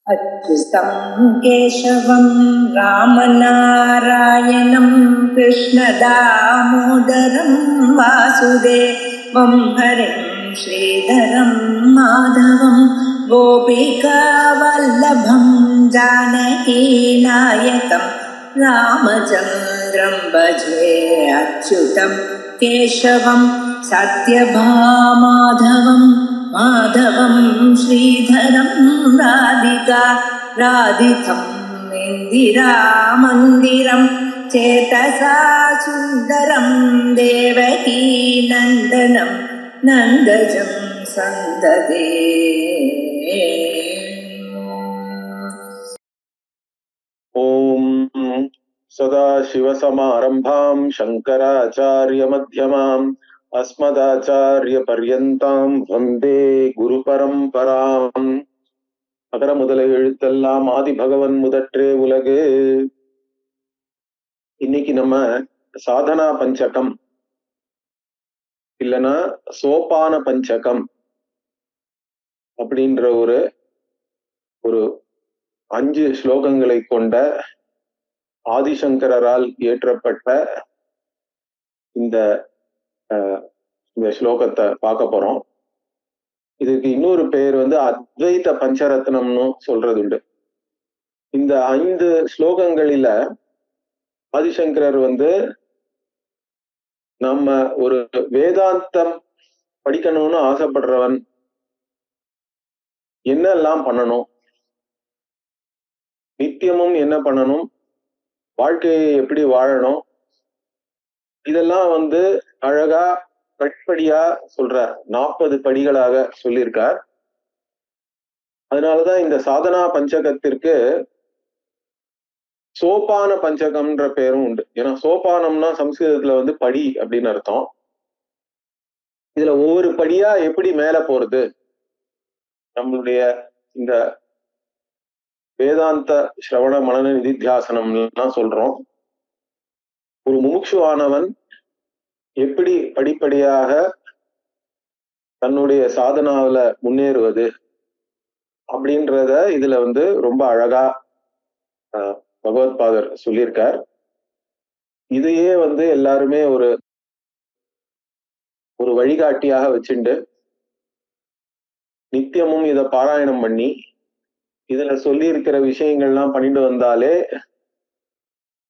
अच्युतं केशवं रामनारायणं कृष्णदामोदरं वासुदेवं हरिं श्रीधरं माधवं गोपिकावल्लभं जानकीनायकं रामचन्द्रं भजे। अच्युतं केशवं सत्यभामाधवं माधवं श्रीधरं राधितं इन्दिरामन्दिरं चेतसा सुन्दरं देवकी नन्दनं नन्दजं सन्ददे। ओम सदाशिवसमारम्भां शङ्कराचार्यमध्यमाम् अस्मदाचार्यपर्यन्तां वन्दे गुरुपरम्पराम्. அகர முதல எழுத்தெல்லாம் ஆதி பகவன் முதற்றே உலகு. இன்னைக்கு நம்ம சாதனா பஞ்சகம் இல்லைன்னா சோபான பஞ்சகம் அப்படின்ற ஒரு 5 ஸ்லோகங்களை கொண்ட ஆதிசங்கரால் இயற்றப்பட்ட இந்த ஸ்லோகத்தை பார்க்க போறோம். இதுக்கு இன்னொரு பெயர் அத்வைத பஞ்சரத்னம்னு சொல்றது உண்டு. இந்த 5 ஸ்லோகங்களில ஆதிசங்கரர் நம்ம ஒரு வேதாந்தம் படிக்கணும்னு ஆசைப்படுறவன் என்னெல்லாம் பண்ணணும், நித்தியமும் என்ன பண்ணணும், வாழ்க்கையை எப்படி வாழணும், இதெல்லாம் அழகா படிப்படியா சொல்றார். 40 படிகளாக சொல்லியிருக்கார். அதனாலதான் இந்த சாதனா பஞ்சகத்திற்கு சோபான பஞ்சகம்ன்ற பேரும் உண்டு. ஏன்னா சோபானம்னா சம்ஸ்கிருதத்துல படி அப்படின்னு அர்த்தம். இதுல ஒவ்வொரு படியா எப்படி மேல போறது, நம்மளுடைய இந்த வேதாந்த சிரவண மனன நிதித்தியாசனம்னா சொல்றோம். ஒரு முமுட்சுவானவன் எப்படி படிப்படியாக தன்னுடைய சாதனாவில முன்னேறுவது அப்படின்றத இதுல ரொம்ப அழகா பகவத்பாதர் சொல்லியிருக்கார். இதையே எல்லாருமே ஒரு வழிகாட்டியாக வச்சுண்டு நித்தியமும் இத பாராயணம் பண்ணி இதுல சொல்லி இருக்கிற விஷயங்கள்லாம் பண்ணிட்டு வந்தாலே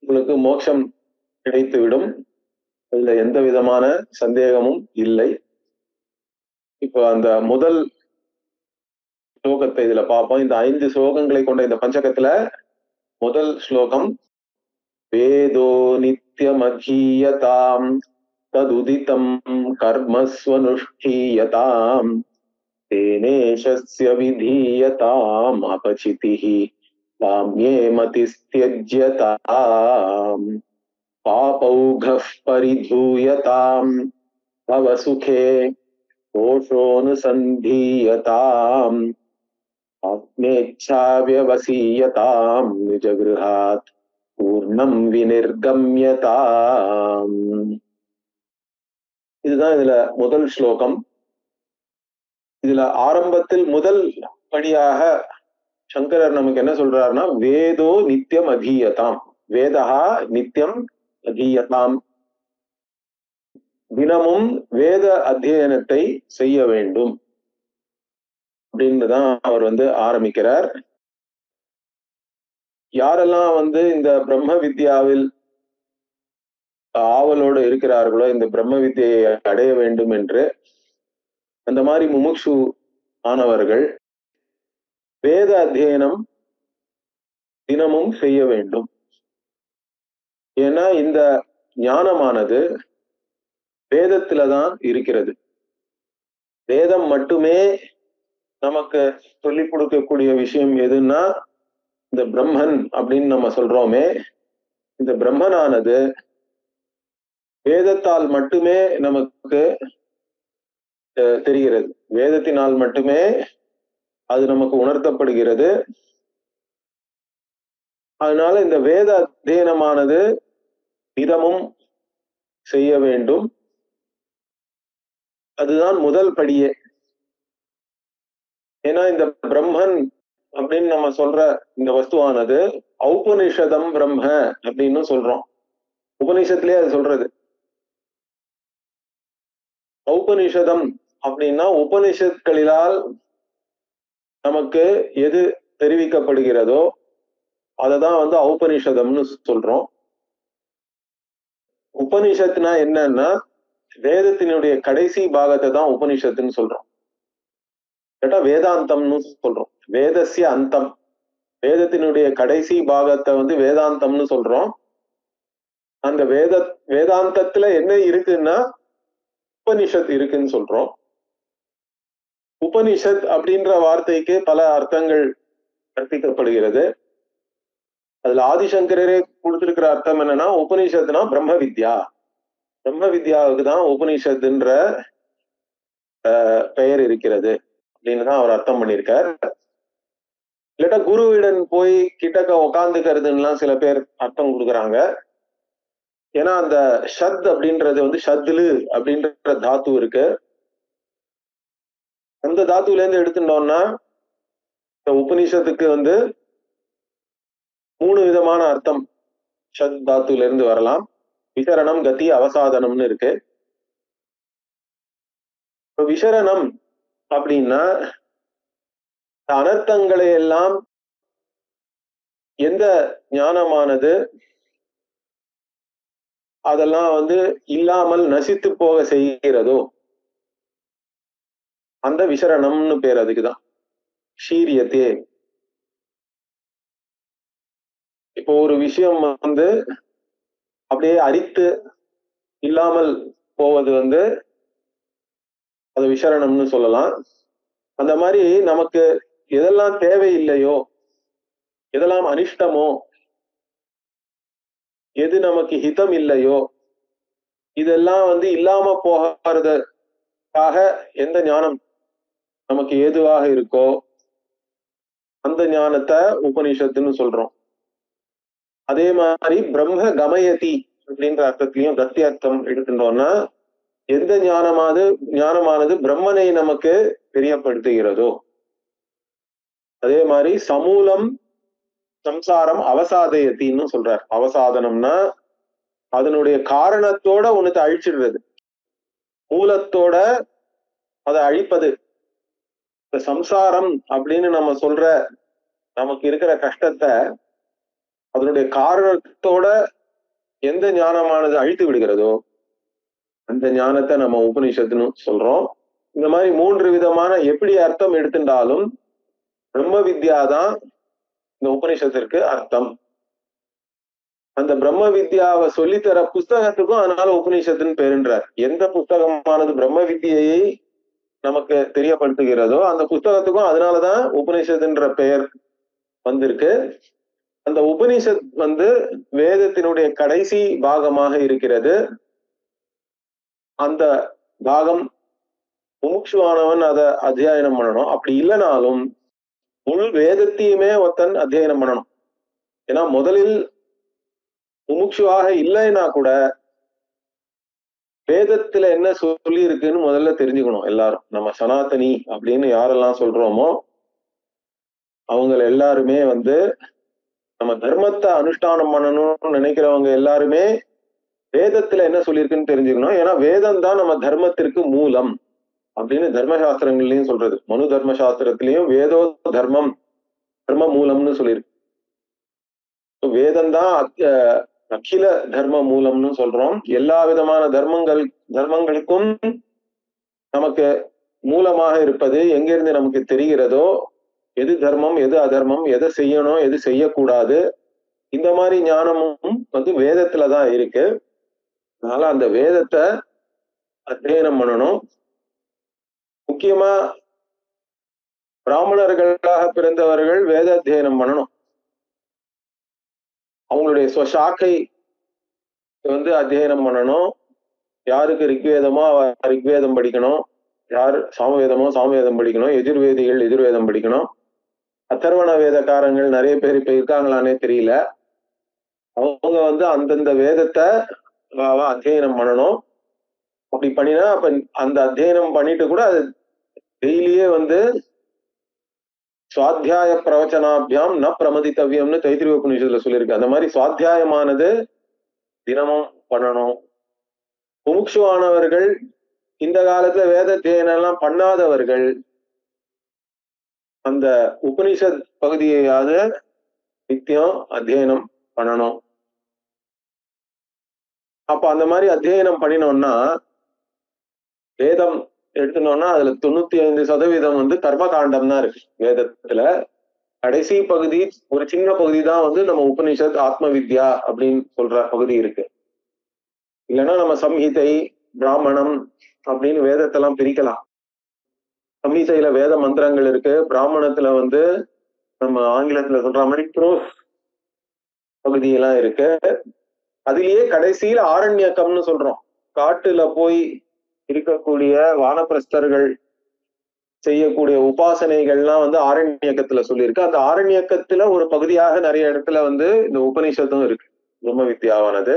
உங்களுக்கு மோட்சம் கிடைத்து விடும். இதுல எந்த விதமான சந்தேகமும் இல்லை. இப்போ அந்த முதல் ஸ்லோகத்தை இதுல பார்ப்போம். இந்த 5 ஸ்லோகங்களை கொண்ட இந்த பஞ்சகத்துல முதல் ஸ்லோகம் வேதோ நித்யமதீயதாம் ததுதிதம் கர்மஸ்வனுஷ்டீயதாம் தேனேஷஸ்ய விதீயதாம் அபசிதிஹி காம்யே மதிஸ்த்யஜ்யதாம் பாபௌகஃப் பரிதூயதாம் பவசுகே தோஷோனுசந்தீயதாம் ஆத்மேச்சாவ்யவசீயதாம் நிஜகிருஹாத் பூர்ணம் விநிர்கம்யதாம். இதுதான் இதுல முதல் ஸ்லோகம். இதுல ஆரம்பத்தில் முதல் படியாக சங்கரர் நமக்கு என்ன சொல்றாருன்னா, வேதோ நித்தியம் அதீயதாம், வேதா நித்தியம் அதீயதாம், தினமும் வேத அத்தியனத்தை செய்ய வேண்டும் அப்படின்னுதான் அவர் ஆரம்பிக்கிறார். யாரெல்லாம் இந்த பிரம்ம வித்யாவில் ஆவலோடு இருக்கிறார்களோ, இந்த பிரம்ம வித்தியை அடைய வேண்டும் என்று, அந்த மாதிரி முமுட்சு ஆனவர்கள் வேத அத்தியனம் தினமும் செய்ய வேண்டும். ஏன்னா இந்த ஞானமானது வேதத்துலதான் இருக்கிறது. வேதம் மட்டுமே நமக்கு சொல்லிக் கொடுக்கக்கூடிய விஷயம் எதுன்னா, இந்த பிரம்மன் அப்படின்னு நம்ம சொல்றோமே, இந்த பிரம்மனானது வேதத்தால் மட்டுமே நமக்கு தெரிகிறது. வேதத்தினால் மட்டுமே அது நமக்கு உணர்த்தப்படுகிறது. அதனால இந்த வேத அத்தியனமானது தினமும் செய்ய வேண்டும். அதுதான் முதல் படியே. ஏன்னா இந்த பிரம்மன் அப்படின்னு நம்ம சொல்ற இந்த வஸ்துவானது ஔபனிஷதம் பிரம்ம அப்படின்னு சொல்றோம். உபனிஷத்திலே அது சொல்றது. ஔபனிஷதம் அப்படின்னா உபனிஷத்களிலால் நமக்கு எது தெரிவிக்கப்படுகிறதோ அததான் ஔபனிஷதம்னு சொல்றோம். உபனிஷத்துனா என்னன்னா வேதத்தினுடைய கடைசி பாகத்தை தான் உபனிஷத்துன்னு சொல்றோம். கேட்டா வேதாந்தம்னு சொல்றோம். வேதஸ்ய அந்தம், வேதத்தினுடைய கடைசி பாகத்தை வேதாந்தம்னு சொல்றோம். அந்த வேதாந்தத்துல என்ன இருக்குன்னா உபனிஷத் இருக்குன்னு சொல்றோம். உபனிஷத் அப்படின்ற வார்த்தைக்கு பல அர்த்தங்கள் கற்பிக்கப்படுகிறது. அதுல ஆதிசங்கரரே கொடுத்திருக்கிற அர்த்தம் என்னன்னா உபனிஷத்துனா பிரம்ம வித்யா. பிரம்ம வித்யாவுக்கு தான் உபனிஷத்துன்ற பெயர் இருக்கிறது அப்படின்னு தான் அவர் அர்த்தம் பண்ணியிருக்கார். இல்லாட்டா குருவிடன் போய் கிட்டக்க உக்காந்துக்கிறதுலாம் சில பேர் அர்த்தம் கொடுக்குறாங்க. ஏன்னா அந்த ஷத் அப்படின்றது ஷத்லு அப்படின்ற தாத்து இருக்கு. அந்த தாத்துல இருந்து எடுத்துட்டோம்னா இந்த உபனிஷத்துக்கு 3 விதமான அர்த்தம் ஷத் தாத்துல இருந்து வரலாம். விசரணம், கதி, அவசாதனம்னு இருக்கு. விசரணம் அப்படின்னா அனர்த்தங்களை எல்லாம் எந்த ஞானமானது அதெல்லாம் இல்லாமல் நசித்து போக செய்கிறதோ அந்த விசரணம்னு பேர். அதுக்குதான் ஷீரியத்தே. இப்போ ஒரு விஷயம் அப்படியே அரித்து இல்லாமல் போவது அது விசரணம்னு சொல்லலாம். அந்த மாதிரி நமக்கு எதெல்லாம் தேவையில்லையோ, எதெல்லாம் அனிஷ்டமோ, எது நமக்கு ஹிதம் இல்லையோ இதெல்லாம் இல்லாம போகிறதுக்காக எந்த ஞானம் நமக்கு ஏதுவாக இருக்கோ அந்த ஞானத்தை உபனிஷத்துன்னு சொல்றோம். அதே மாதிரி பிரம்ம கமயதி அப்படின்ற அர்த்தத்திலையும் கத்தி அர்த்தம் எடுத்துட்டோம்னா எந்த ஞானமானது பிரம்மனை நமக்கு தெரியப்படுத்துகிறதோ. அதே மாதிரி சமூலம் சம்சாரம் அவசாதயத்தின்னு சொல்றார். அவசாதனம்னா அதனுடைய காரணத்தோட ஒண்ணுத்தை அழிச்சிடுறது, மூலத்தோட அதை அழிப்பது. இந்த சம்சாரம் அப்படின்னு நம்ம சொல்ற நமக்கு இருக்கிற கஷ்டத்தை அதனுடைய காரணத்தோட எந்த ஞானமானது அழித்து விடுகிறதோ அந்த ஞானத்தை நம்ம உபனிஷத்துன்னு சொல்றோம். இந்த மாதிரி 3 விதமான எப்படி அர்த்தம் எடுத்துட்டாலும் பிரம்ம வித்யா தான் இந்த உபனிஷத்திற்கு அர்த்தம். அந்த பிரம்ம வித்யாவை சொல்லித்தர புஸ்தகத்துக்கும் அதனால உபனிஷத்துன்னு பேருன்றார். எந்த புஸ்தகமானது பிரம்ம வித்தியை நமக்கு தெரியப்படுத்துகிறதோ அந்த புஸ்தகத்துக்கும் அதனாலதான் உபனிஷத்துன்ற பெயர் வந்திருக்கு. அந்த உபனிஷத் வேதத்தினுடைய கடைசி பாகமாக இருக்கிறது. அந்த பாகம் முமுட்சுவானவன் அதை அத்தியாயனம் பண்ணணும். அப்படி இல்லைனாலும் முழு வேதத்தையுமே ஒருத்தன் அத்தியாயனம் பண்ணணும். ஏன்னா முதலில் முமுட்சுவாக இல்லைன்னா கூட வேதத்துல என்ன சொல்லி இருக்குன்னு முதல்ல தெரிஞ்சுக்கணும். எல்லாரும் நம்ம சனாதனி அப்படின்னு யாரெல்லாம் சொல்றோமோ அவங்க எல்லாருமே நம்ம தர்மத்தை அனுஷ்டானம் பண்ணணும்னு நினைக்கிறவங்க எல்லாருமே வேதத்துல என்ன சொல்லியிருக்குன்னு தெரிஞ்சுக்கணும். ஏன்னா வேதம் தான் நம்ம தர்மத்திற்கு மூலம் அப்படின்னு தர்மசாஸ்திரங்கள்லயும் சொல்றது. மனு தர்மசாஸ்திரத்திலையும் வேதோ தர்மம் தர்ம மூலம்னு சொல்லியிருக்கு. வேதம் தான் அகில தர்ம மூலம்னு சொல்றோம். எல்லா விதமான தர்மங்களுக்கும் நமக்கு மூலமாக இருப்பது எங்கிருந்து நமக்கு தெரிகிறதோ, எது தர்மம் எது அதர்மம், எதை செய்யணும் எது செய்யக்கூடாது, இந்த மாதிரி ஞானமும் வேதத்துலதான் இருக்கு. அதனால அந்த வேதத்தை அத்தியனம் பண்ணணும். முக்கியமா பிராமணர்களாக பிறந்தவர்கள் வேத அத்தியனம் பண்ணணும். அவங்களுடைய ஸ்வசாக்கை அத்தியனம் பண்ணணும். யாருக்கு ரிக்வேதமோ ரிக்வேதம் படிக்கணும், யார் சாமவேதமோ சாமவேதம் படிக்கணும், எதிர்வேதிகள் எதிர்வேதம் படிக்கணும். அத்தர்வண வேதக்காரங்கள் நிறைய பேர் இப்ப இருக்காங்களானே தெரியல. அவங்க அந்தந்த வேதத்தை அத்தியனம் பண்ணணும். அப்படி பண்ணினா அப்ப அந்த அத்தியனம் பண்ணிட்டு கூட அது டெய்லியே சுவாத்தியாய பிரவச்சனாபியாம் ந பிரமதித்தவ்யம்னு தைத்திரிய உபநிஷத்துல சொல்லியிருக்கு. அந்த மாதிரி சுவாத்தியாயமானது தினமும் பண்ணணும். முமுட்சுவானவர்கள், இந்த காலத்துல வேத அத்தியனம் பண்ணாதவர்கள் அந்த உபனிஷத் பகுதியாவது நித்தியம் அத்தியனம் பண்ணணும். அப்ப அந்த மாதிரி அத்தியனம் பண்ணினோம்னா, வேதம் எடுத்துனோம்னா அதுல 95% வந்து கர்மகாண்டம் தான் இருக்கு. வேதத்துல கடைசி பகுதி ஒரு சின்ன பகுதி தான் வந்து நம்ம உபனிஷத் ஆத்ம வித்யா அப்படின்னு சொல்ற பகுதி இருக்கு. இல்லைன்னா நம்ம சம்ஹிதை, பிராமணம் அப்படின்னு வேதத்தெல்லாம் பிரிக்கலாம். சம்ஹிதையில வேத மந்திரங்கள் இருக்கு, பிராமணத்துல வந்து நம்ம ஆங்கிலத்துல சொல்ற மாதிரி ப்ரோஸ் பகுதியெல்லாம் இருக்கு. அதுலயே கடைசியில ஆரண்யக்கம்னு சொல்றோம். காட்டுல போய் இருக்கக்கூடிய வானப்பிரஸ்தர்கள் செய்யக்கூடிய உபாசனைகள்லாம் வந்து ஆரண்யக்கத்துல சொல்லியிருக்கு. அந்த ஆரண்யக்கத்துல ஒரு பகுதியாக நிறைய இடத்துல வந்து இந்த உபனிஷத்தும் இருக்கு, பிரம்ம வித்யாவானது.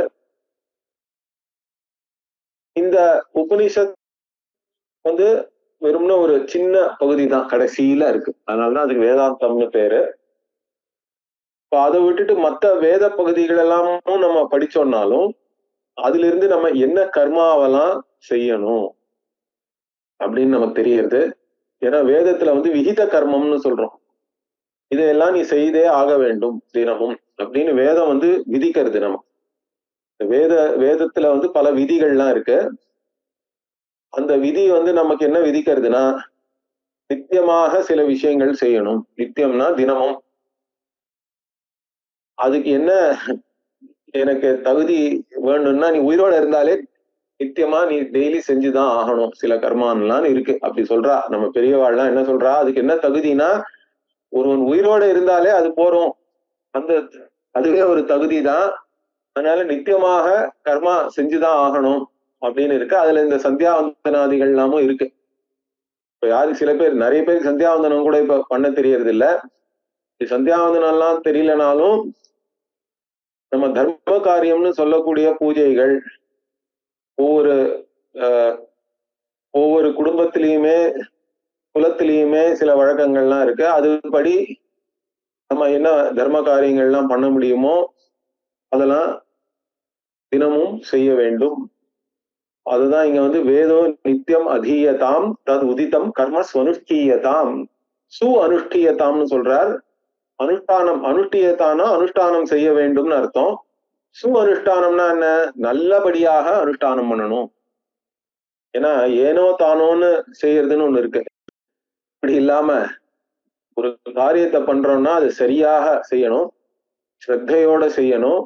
இந்த உபனிஷத் வந்து வெறும்னா ஒரு சின்ன பகுதி தான் கடைசியில இருக்கு. அதனாலதான் அதுக்கு வேதாந்தம்னு பேரு. இப்போ அதை விட்டுட்டு மற்ற வேத பகுதிகள் எல்லாமும் நம்ம படிச்சோம்னாலும் அதுல இருந்து நம்ம என்ன கர்மாவெல்லாம் செய்யணும் அப்படின்னு நமக்கு தெரியுது. ஏன்னா வேதத்துல வந்து விகித கர்மம்னு சொல்றோம். இதையெல்லாம் நீ செய்தே ஆக வேண்டும் தினமும் அப்படின்னு வேதம் வந்து விதிக்கிறது. நம்ம வேதத்துல வந்து பல விதிகள்லாம் இருக்கு. அந்த விதி வந்து நமக்கு என்ன விதிக்கிறதுனா, நித்தியமாக சில விஷயங்கள் செய்யணும். நித்தியம்னா தினமும். அதுக்கு என்ன எனக்கு தகுதி வேணும்னா, நீ உயிரோட இருந்தாலே நித்தியமா நீ டெய்லி செஞ்சுதான் ஆகணும் சில கர்மான்லாம் இருக்கு. அப்படி சொல்றா நம்ம பெரியவாள்லாம். என்ன சொல்றா, அதுக்கு என்ன தகுதினா, ஒருவன் உயிரோட இருந்தாலே அது போறோம், அந்த அதுவே ஒரு தகுதி தான். அதனால நித்தியமாக கர்மா செஞ்சுதான் ஆகணும் அப்படின்னு இருக்கு. அதுல இந்த சந்தியாவந்தனாதிகள் எல்லாமும் இருக்கு. இப்ப யாரு சில பேர், நிறைய பேருக்கு சந்தியாவந்தனம் கூட இப்ப பண்ண தெரியறது இல்ல. சந்தியாவந்தனம் எல்லாம் தெரியலனாலும் நம்ம தர்ம காரியம்னு சொல்லக்கூடிய பூஜைகள் ஒவ்வொரு குடும்பத்திலையுமே குலத்திலையுமே சில வழக்கங்கள்லாம் இருக்கு. அதுபடி நம்ம என்ன தர்ம காரியங்கள்லாம் பண்ண முடியுமோ அதெல்லாம் தினமும் செய்ய வேண்டும். அதுதான் இங்க வந்து வேதோ நித்தியம் அதீயதாம் தத் உதிதம் கர்ம ஸ்வனுஷ்டீயதாம் சு அனுஷ்டீயதாம்னு சொல்றார். அனுஷ்டானம், அனுஷ்டீயத்தானா அனுஷ்டானம் செய்ய வேண்டும்னு அர்த்தம். சு அனுஷ்டானம்னா என்ன, நல்லபடியாக அனுஷ்டானம் பண்ணணும். ஏன்னா ஏனோ தானோன்னு செய்யறதுன்னு ஒண்ணு இருக்கு. இப்படி இல்லாம ஒரு காரியத்தை பண்றோம்னா அது சரியாக செய்யணும், ஸ்ரத்தையோட செய்யணும்.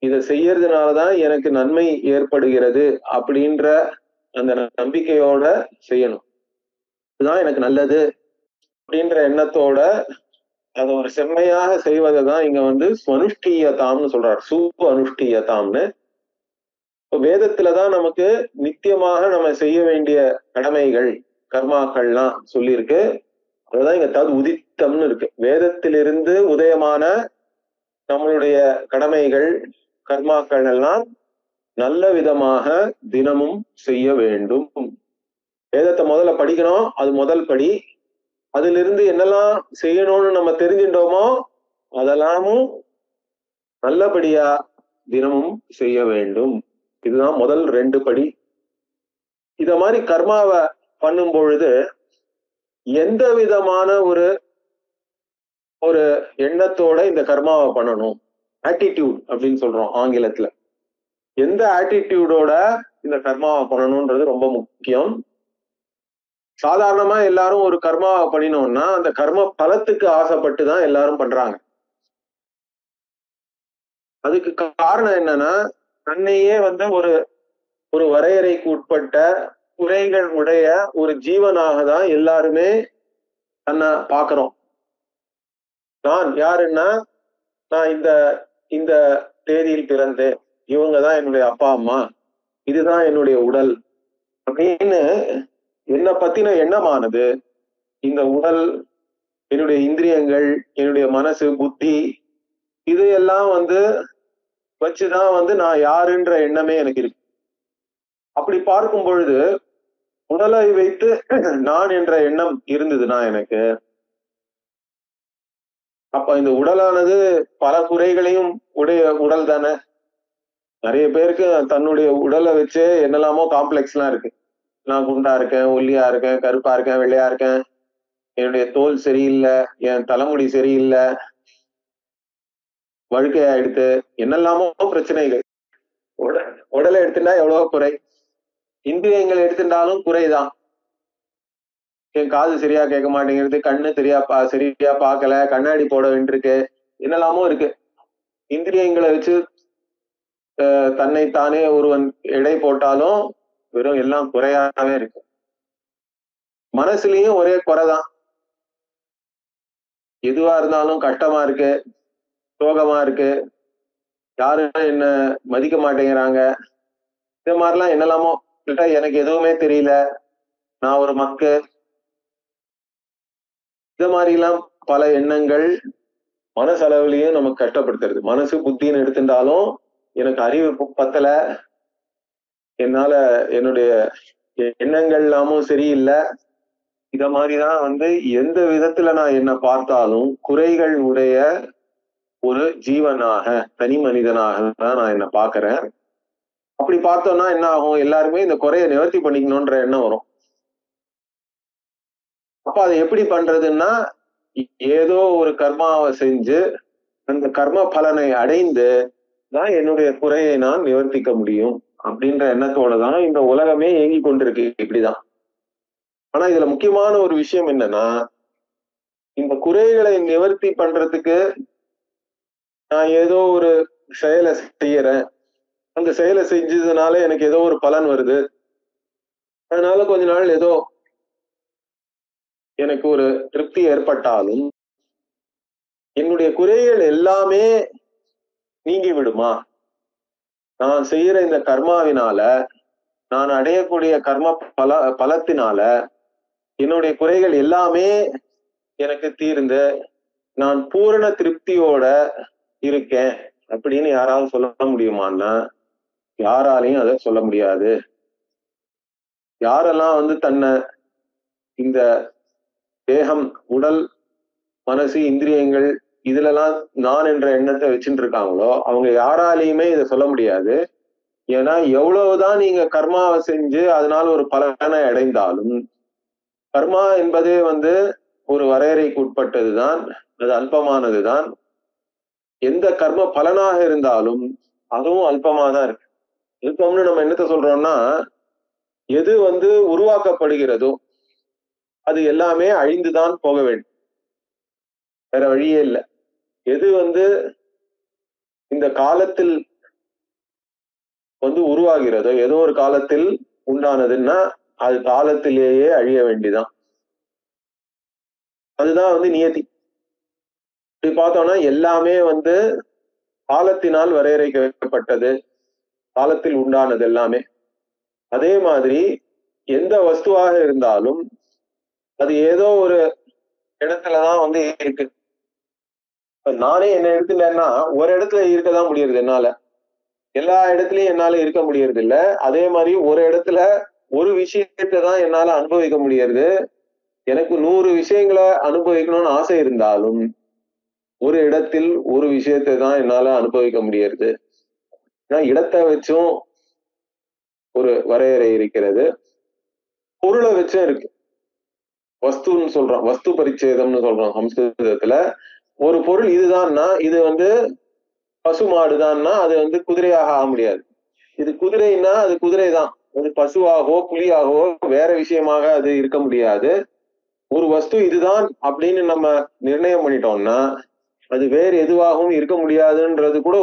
இதை செய்யறதுனாலதான் எனக்கு நன்மை ஏற்படுகிறது அப்படின்ற அந்த நம்பிக்கையோட செய்யணும். இதுதான் எனக்கு நல்லது அப்படின்ற எண்ணத்தோட அதை ஒரு செம்மையாக செய்வதை தான் இங்க வந்து ஸ்வனுஷ்டீயதாம்னு சொல்றார். சு அனுஷ்டீயதாம்னு. வேதத்துலதான் நமக்கு நித்தியமாக நம்ம செய்ய வேண்டிய கடமைகள் கர்மாக்கள்லாம் சொல்லியிருக்கு. அதுதான் இங்க தது உதித்தம்னு இருக்கு. வேதத்திலிருந்து உதயமான நம்மளுடைய கடமைகள் கர்மாக்கள் எல்லாம் நல்ல விதமாக தினமும் செய்ய வேண்டும். வேதத்தை முதல்ல படிக்கணும், அது முதல் படி. அதிலிருந்து என்னெல்லாம் செய்யணும்னு நம்ம தெரிஞ்சிட்டோமோ அதெல்லாமும் நல்லபடியா தினமும் செய்ய வேண்டும். இதுதான் முதல் 2 படி. இத மாதிரி கர்மாவை பண்ணும் பொழுது எந்த விதமான ஒரு எண்ணத்தோட இந்த கர்மாவை பண்ணணும், ஆட்டிடியூட் அப்படின்னு சொல்றோம் ஆங்கிலத்துல. எந்த ஆட்டிடியூடோட இந்த கர்மாவை பண்ணணும்ன்றது ரொம்ப முக்கியம். சாதாரணமா எல்லாரும் ஒரு கர்மாவை பண்ணினோம்னா அந்த கர்ம பலத்துக்கு ஆசைப்பட்டு தான் எல்லாரும் பண்றாங்க. அதுக்கு காரணம் என்னன்னா, தன்னையே வந்து ஒரு வரையறைக்கு உட்பட்ட குறைகள் உடைய ஒரு ஜீவனாக தான் எல்லாருமே தன்னை பாக்குறோம். நான் யாருன்னா, நான் இந்த தேதியில் பிறந்தேன், இவங்கதான் என்னுடைய அப்பா அம்மா, இதுதான் என்னுடைய உடல் அப்படின்னு என்னை பத்தின எண்ணமானது, இந்த உடல், என்னுடைய இந்திரியங்கள், என்னுடைய மனசு, புத்தி, இதையெல்லாம் வந்து வச்சுதான் வந்து நான் யாருன்ற எண்ணமே எனக்கு இருக்கு. அப்படி பார்க்கும் பொழுது உடலை வைத்து நான் என்ற எண்ணம் இருந்ததுன்னா எனக்கு, அப்ப இந்த உடலானது பல குறைகளையும் உடைய உடல் தானே. நிறைய பேருக்கு தன்னுடைய உடலை வச்சு என்னெல்லாமோ காம்ப்ளெக்ஸ் எல்லாம் இருக்கு. நான் குண்டா இருக்கேன், ஒல்லியா இருக்கேன், கருப்பா இருக்கேன், வெள்ளையா இருக்கேன், என்னுடைய தோல் சரியில்லை, என் தலைமுடி சரியில்லை, வழுக்கையா எடுத்து என்னெல்லாமோ பிரச்சனைகள். உடலை எடுத்துட்டா எவ்வளவோ குறை. இந்திரியங்கள் எடுத்துட்டாலும் குறைதான். என் காது சரியா கேட்க மாட்டேங்கிறது, கண்ணு சரியா பார்க்கல, கண்ணாடி போட வேண்டியிருக்கு, என்னெல்லாமோ இருக்கு. இந்திரியங்களை வச்சு தன்னைத்தானே ஒருவன் எடை போட்டாலும் வெறும் எல்லாம் குறையாவே இருக்கு. மனசுலயும் ஒரே குறைதான். எதுவா இருந்தாலும் கஷ்டமா இருக்கு, சோகமா இருக்கு, யாரும் என்ன மதிக்க மாட்டேங்கிறாங்க, இந்த மாதிரிலாம் என்னெல்லாமோ. எனக்கு எதுவுமே தெரியல, நான் ஒரு மக்கு, இந்த மாதிரி எல்லாம் பல எண்ணங்கள் மனசளவுலயும் நமக்கு கஷ்டப்படுத்துறது. மனசு புத்தின்னு எடுத்துட்டாலும் எனக்கு அறிவு பத்தல, என்னால என்னுடைய எண்ணங்கள் எல்லாமும் சரியில்லை. இத மாதிரிதான் எந்த விதத்துல நான் என்ன பார்த்தாலும் குறைகள் உடைய ஒரு ஜீவனாக, தனி மனிதனாக தான் நான் என்ன பாக்குறேன். அப்படி பார்த்தோம்னா என்ன ஆகும், எல்லாருமே இந்த குறைய நிவர்த்தி பண்ணிக்கணும்ன்ற எண்ணம் வரும். அப்ப அதை எப்படி பண்றதுன்னா, ஏதோ ஒரு கர்மாவை செஞ்சு அந்த கர்ம பலனை அடைந்து தான் என்னுடைய குறையை நான் நிவர்த்திக்க முடியும் அப்படின்ற எண்ணத்தோடதான் இந்த உலகமே இயங்கி கொண்டிருக்கு. இப்படிதான். ஆனா இதுல முக்கியமான ஒரு விஷயம் என்னன்னா, இந்த குறைகளை நிவர்த்தி பண்றதுக்கு நான் ஏதோ ஒரு செயலை செய்யறேன், அந்த செயலை செஞ்சதுனால எனக்கு ஏதோ ஒரு பலன் வருது, அதனால கொஞ்ச நாள் ஏதோ எனக்கு ஒரு திருப்தி ஏற்பட்டாலும் என்னுடைய குறைகள் எல்லாமே நீங்கி விடுமா? நான் செய்யற இந்த கர்மாவினால, நான் அடையக்கூடிய கர்ம பலத்தினால என்னுடைய குறைகள் எல்லாமே எனக்கு தீர்ந்து நான் பூரண திருப்தியோட இருக்கேன் அப்படின்னு யாராவது சொல்ல முடியுமான்னா யாராலையும் அதை சொல்ல முடியாது. யாரெல்லாம் தன்னை இந்த தேகம், உடல், மனசு, இந்திரியங்கள் இதுலலாம் நான் என்ற எண்ணத்தை வச்சுட்டு இருக்காங்களோ அவங்க யாராலையுமே இதை சொல்ல முடியாது. ஏன்னா எவ்வளவுதான் நீங்க கர்மாவை செஞ்சு அதனால ஒரு பலனை அடைந்தாலும் கர்மா என்பதே ஒரு வரையறைக்கு உட்பட்டதுதான், அது அல்பமானதுதான். எந்த கர்ம பலனாக இருந்தாலும் அதுவும் அல்பமா தான் இருக்கு. அல்பம்னு நம்ம என்னத்த சொல்றோம்னா, எது உருவாக்கப்படுகிறதோ அது எல்லாமே அழிந்துதான் போக வேண்டும், வேற வழியே இல்லை. எது இந்த காலத்தில் உருவாகிறதோ, ஏதோ ஒரு காலத்தில் உண்டானதுன்னா அது காலத்திலேயே அழிய வேண்டிதான். அதுதான் நியதி. இப்படி பார்த்தோம்னா எல்லாமே காலத்தினால் வரையறைக்கப்பட்டது, காலத்தில் உண்டானது எல்லாமே. அதே மாதிரி எந்த வஸ்துவாக இருந்தாலும் அது ஏதோ ஒரு இடத்துலதான் இருக்கு. நானே என்ன எடுத்துட்டேன்னா ஒரு இடத்துல இருக்கதான் முடியறது என்னால, எல்லா இடத்துலயும் என்னால இருக்க முடியறது இல்ல. அதே மாதிரி ஒரு இடத்துல ஒரு விஷயத்தை தான் என்னால அனுபவிக்க முடியறது. எனக்கு 100 விஷயங்களை அனுபவிக்கணும்னு ஆசை இருந்தாலும் ஒரு இடத்தில் ஒரு விஷயத்தை தான் என்னால அனுபவிக்க முடியறது. இடத்தை வச்சும் ஒரு வரையறை இருக்கிறது, பொருளை வச்சும் இருக்கு. வஸ்துன்னு சொல்றோம், வஸ்து பரிச்சேதம்னு சொல்றோம் சம்ஸ்கிருதத்துல. ஒரு பொருள் இதுதான்னா இது பசு மாடுதான்னா அது குதிரையாக ஆக முடியாது. இது குதிரைன்னா அது குதிரைதான், அது பசுவாகவோ புலியாகவோ வேற விஷயமாக அது இருக்க முடியாது. ஒரு வஸ்து இதுதான் அப்படின்னு நம்ம நிர்ணயம் பண்ணிட்டோம்னா அது வேறு எதுவாகவும் இருக்க முடியாதுன்றது கூட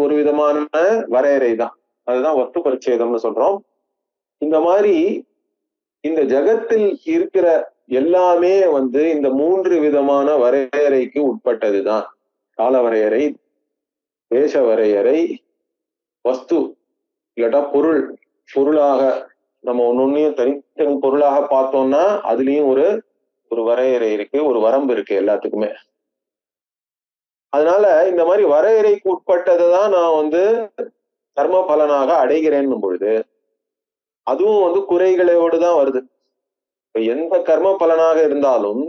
ஒரு விதமான வரையறை தான். அதுதான் வஸ்து பரிச்சேதம்னு சொல்றோம். இந்த மாதிரி இந்த ஜகத்தில் இருக்கிற எல்லாமே இந்த 3 விதமான வரையறைக்கு உட்பட்டதுதான். கால வரையறை, தேச வரையறை, வஸ்து இல்லாட்டா பொருளாக நம்ம ஒன்னொன்னையும் தனித்தனி பொருளாக பார்த்தோம்னா அதுலயும் ஒரு வரையறை இருக்கு, ஒரு வரம்பு இருக்கு எல்லாத்துக்குமே. அதனால இந்த மாதிரி வரையறைக்கு உட்பட்டதை தான் நான் கர்ம பலனாக அடைகிறேன்னும் பொழுது அதுவும் குறைகளோடு தான் வருது. எந்த கர்ம பலனாக இருந்தாலும்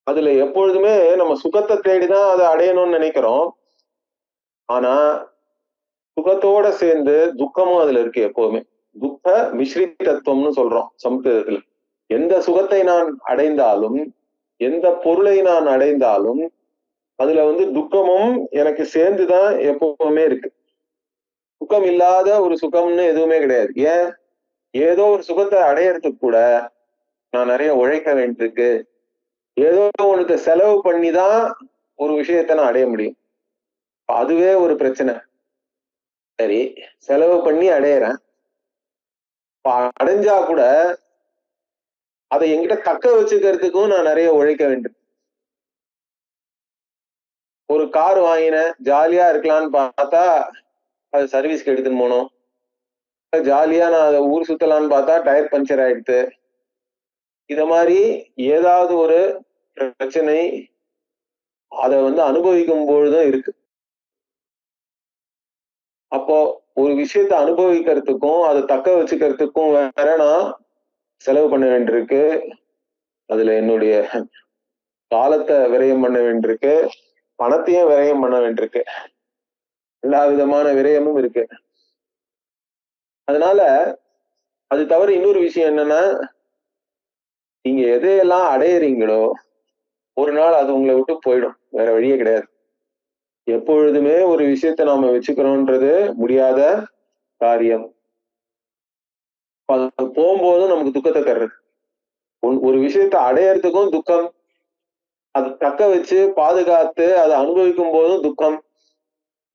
அதுல எப்பொழுதுமே நம்ம சுகத்தை தேடிதான் அதை அடையணும்னு நினைக்கிறோம். ஆனா சுகத்தோட சேர்ந்து துக்கமும் அதுல இருக்கு எப்பவுமே. துக்க மிஸ்ரிதத்துவம்னு சொல்றோம் சமஸ்கிருதத்துல. எந்த சுகத்தை நான் அடைந்தாலும், எந்த பொருளை நான் அடைந்தாலும் அதுல துக்கமும் எனக்கு சேர்ந்துதான் எப்பவுமே இருக்கு. சுகம் இல்லாத ஒரு சுகம்னு எதுவுமே கிடையாது. ஏன்? ஏதோ ஒரு சுகத்தை அடையறதுக்கு கூட நான் நிறைய உழைக்க வேண்டியிருக்கு. ஏதோ ஒண்ணுத்த செலவு பண்ணிதான் ஒரு விஷயத்த நான் அடைய முடியும். அதுவே ஒரு பிரச்சனை. சரி, செலவு பண்ணி அடையறேன். அடைஞ்சா கூட அதை என்கிட்ட தக்க வச்சுக்கிறதுக்கும் நான் நிறைய உழைக்க வேண்டும். ஒரு கார் வாங்கினேன், ஜாலியா இருக்கலாம்னு பார்த்தா அது சர்வீஸ்க்கு எடுத்துன்னு போனோம். ஜாலியா நான் அதை ஊர் சுத்தலான்னு பார்த்தா டயர் பஞ்சர் ஆயிடுத்து. இத மாதிரி ஏதாவது ஒரு பிரச்சனை அதை அனுபவிக்கும் பொழுதும் இருக்கு. அப்போ ஒரு விஷயத்த அனுபவிக்கிறதுக்கும் அதை தக்க வச்சுக்கிறதுக்கும் வேற நான் செலவு பண்ண வேண்டியிருக்கு. அதுல என்னுடைய காலத்தை விரயம் பண்ண வேண்டியிருக்கு, பணத்தையும் விரயம் பண்ண வேண்டியிருக்கு. எல்லா விதமான விரயமும் இருக்கு. அதனால அது தவிர இன்னொரு விஷயம் என்னன்னா, நீங்க எதையெல்லாம் அடையறீங்களோ ஒரு நாள் அது உங்களை விட்டு போயிடும். வேற வழியே கிடையாது. எப்பொழுதுமே ஒரு விஷயத்த நாம வச்சுக்கிறோன்றது முடியாத காரியம். போகும்போதும் நமக்கு துக்கத்தை தர்றது. ஒரு விஷயத்த அடையறதுக்கும் துக்கம், அதை தக்க வச்சு பாதுகாத்து அதை அனுபவிக்கும் போதும் துக்கம்,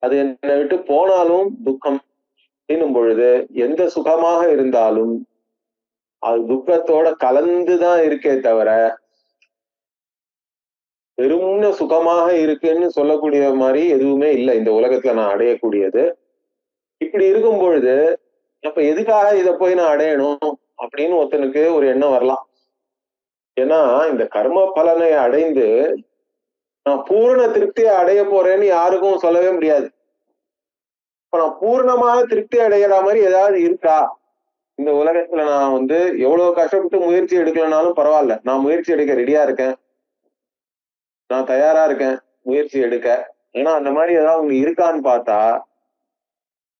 அது என்னை விட்டு போனாலும் துக்கம். என்னும் பொழுது எந்த சுகமாக இருந்தாலும் அது துக்கத்தோட கலந்துதான் இருக்கே தவிர வெறும்ன சுகமாக இருக்குன்னு சொல்லக்கூடிய மாதிரி எதுவுமே இல்லை இந்த உலகத்துல நான் அடையக்கூடியது. இப்படி இருக்கும் பொழுது அப்ப எதுக்காக இதை போய் நான் அடையணும் அப்படின்னு ஒருத்தனுக்கு ஒரு எண்ணம் வரலாம். ஏன்னா இந்த கர்ம பலனை அடைந்து நான் பூரண திருப்தியை அடைய போறேன்னு யாருக்கும் சொல்லவே முடியாது. இப்ப நான் பூர்ணமாக திருப்தி அடைகிற மாதிரி ஏதாவது இருக்கா இந்த உலகத்துல? நான் எவ்வளவு கஷ்டப்பட்டு முயற்சி எடுக்கலனாலும் பரவாயில்ல, நான் முயற்சி எடுக்க ரெடியா இருக்கேன், நான் தயாரா இருக்கேன் முயற்சி எடுக்க. ஏன்னா அந்த மாதிரி ஏதாவது ஒண்ணு இருக்கான்னு பார்த்தா